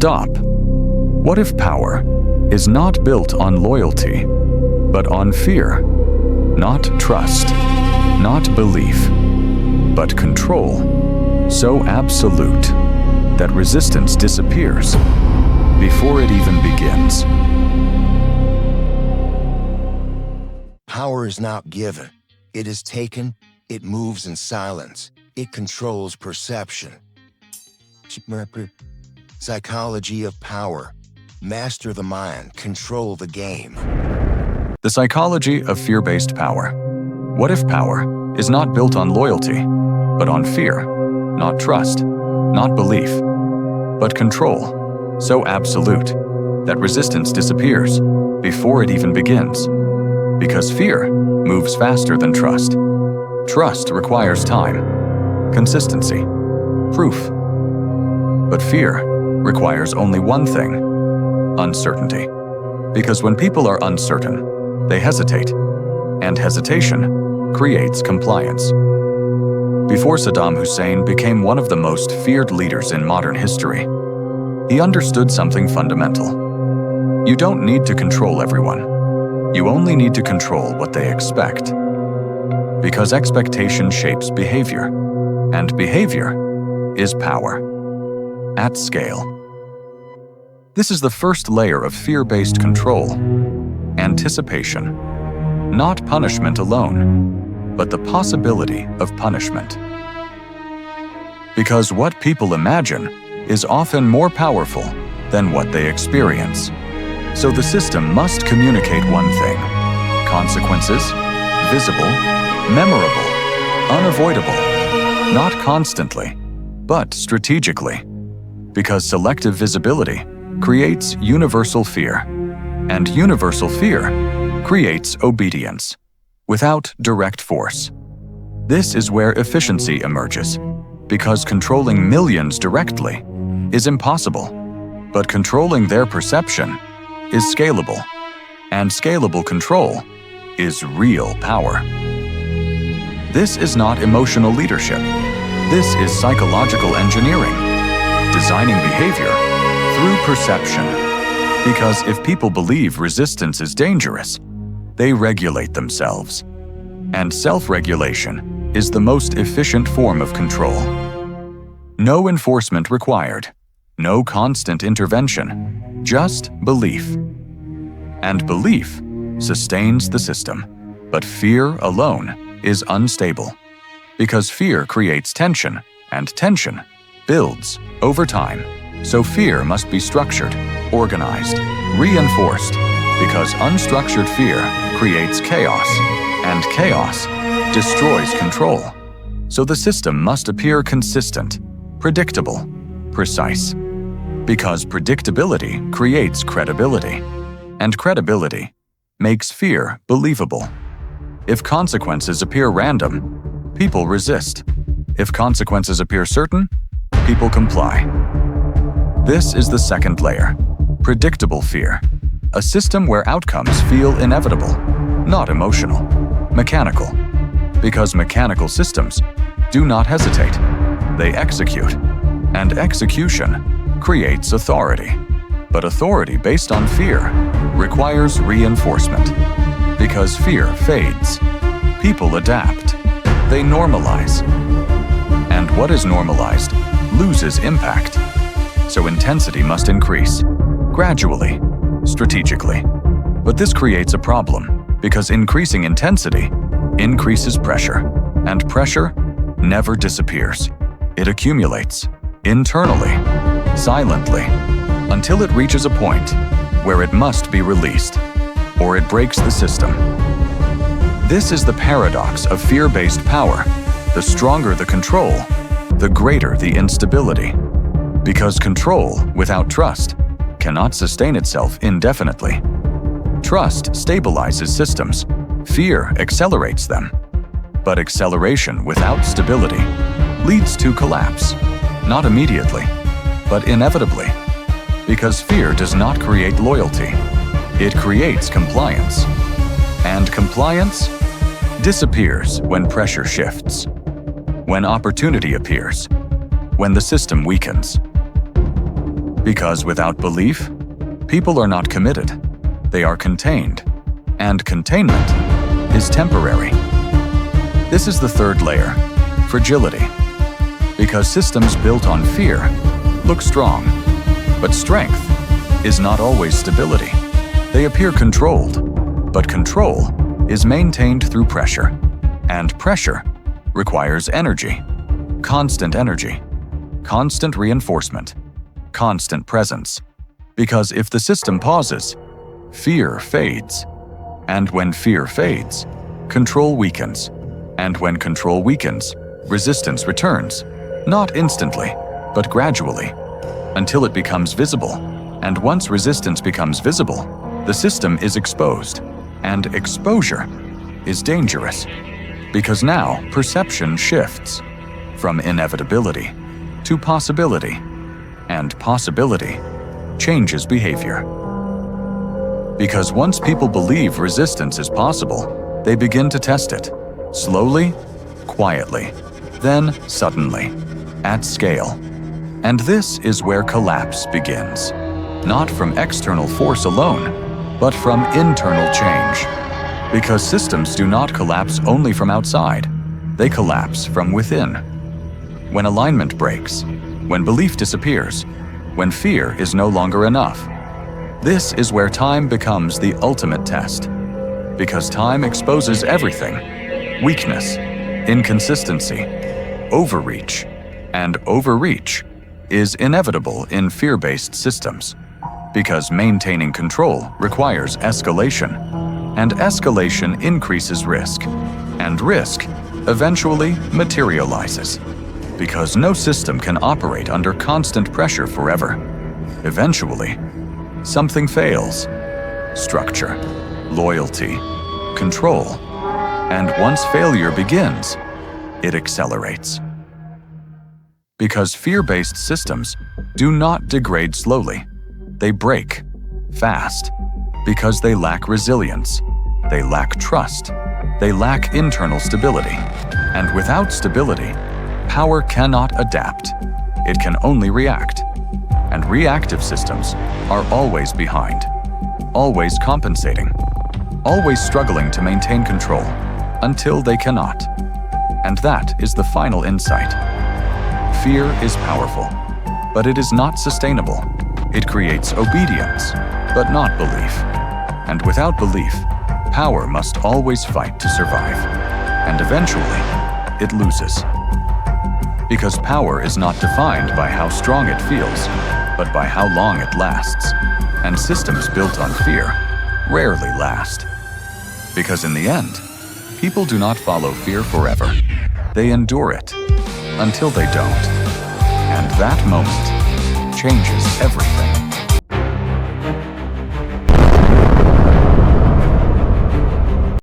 Stop. What if power is not built on loyalty, but on fear? Not trust, not belief, but control, so absolute that resistance disappears before it even begins. Power is not given. It is taken. It moves in silence. It controls perception. Psychology of power. Master the mind. Control the game. The psychology of fear-based power. What if power is not built on loyalty, but on fear? Not trust, not belief, but control, so absolute that resistance disappears before it even begins. Because fear moves faster than trust. Trust requires time, consistency, proof. But fear requires only one thing: uncertainty. Because when people are uncertain, they hesitate, and hesitation creates compliance. Before Saddam Hussein became one of the most feared leaders in modern history, he understood something fundamental. You don't need to control everyone. You only need to control what they expect. Because expectation shapes behavior, and behavior is power. At scale. This is the first layer of fear-based control. Anticipation. Not punishment alone, but the possibility of punishment. Because what people imagine is often more powerful than what they experience. So the system must communicate one thing: consequences, visible, memorable, unavoidable, not constantly, but strategically. Because selective visibility creates universal fear, and universal fear creates obedience, without direct force. This is where efficiency emerges, because controlling millions directly is impossible, but controlling their perception is scalable, and scalable control is real power. This is not emotional leadership. This is psychological engineering, designing behavior through perception. Because if people believe resistance is dangerous, they regulate themselves. And self-regulation is the most efficient form of control. No enforcement required, no constant intervention, just belief. And belief sustains the system, but fear alone is unstable. Because fear creates tension, and tension builds over time. So fear must be structured, organized, reinforced, because unstructured fear creates chaos, and chaos destroys control. So the system must appear consistent, predictable, precise. Because predictability creates credibility, and credibility makes fear believable. If consequences appear random, people resist. If consequences appear certain, people comply. This is the second layer, predictable fear, a system where outcomes feel inevitable, not emotional, mechanical. Because mechanical systems do not hesitate, they execute, and execution creates authority. But authority based on fear requires reinforcement. Because fear fades, people adapt, they normalize. And what is normalized loses impact. So intensity must increase, gradually, strategically. But this creates a problem, because increasing intensity increases pressure, and pressure never disappears. It accumulates, internally, silently, until it reaches a point where it must be released, or it breaks the system. This is the paradox of fear-based power. The stronger the control, the greater the instability. Because control without trust cannot sustain itself indefinitely. Trust stabilizes systems. Fear accelerates them. But acceleration without stability leads to collapse. Not immediately, but inevitably. Because fear does not create loyalty. It creates compliance. And compliance disappears when pressure shifts, when opportunity appears, when the system weakens. Because without belief, people are not committed. They are contained, and containment is temporary. This is the third layer, fragility. Because systems built on fear look strong, but strength is not always stability. They appear controlled, but control is maintained through pressure, and pressure requires energy, constant reinforcement, constant presence. Because if the system pauses, fear fades. And when fear fades, control weakens. And when control weakens, resistance returns, not instantly, but gradually, until it becomes visible. And once resistance becomes visible, the system is exposed. And exposure is dangerous, because now perception shifts from inevitability to possibility, and possibility changes behavior. Because once people believe resistance is possible, they begin to test it, slowly, quietly, then suddenly, at scale. And this is where collapse begins, not from external force alone, but from internal change. Because systems do not collapse only from outside, they collapse from within. When alignment breaks, when belief disappears, when fear is no longer enough. This is where time becomes the ultimate test. Because time exposes everything: weakness, inconsistency, overreach. And overreach is inevitable in fear-based systems. Because maintaining control requires escalation, and escalation increases risk, and risk eventually materializes. Because no system can operate under constant pressure forever. Eventually, something fails: structure, loyalty, control. And once failure begins, it accelerates. Because fear-based systems do not degrade slowly. They break fast because they lack resilience, they lack trust, they lack internal stability. And without stability, power cannot adapt. It can only react. And reactive systems are always behind, always compensating, always struggling to maintain control until they cannot. And that is the final insight. Fear is powerful, but it is not sustainable. It creates obedience, but not belief. And without belief, power must always fight to survive. And eventually, it loses. Because power is not defined by how strong it feels, but by how long it lasts. And systems built on fear rarely last. Because in the end, people do not follow fear forever. They endure it until they don't. And that moment changes everything.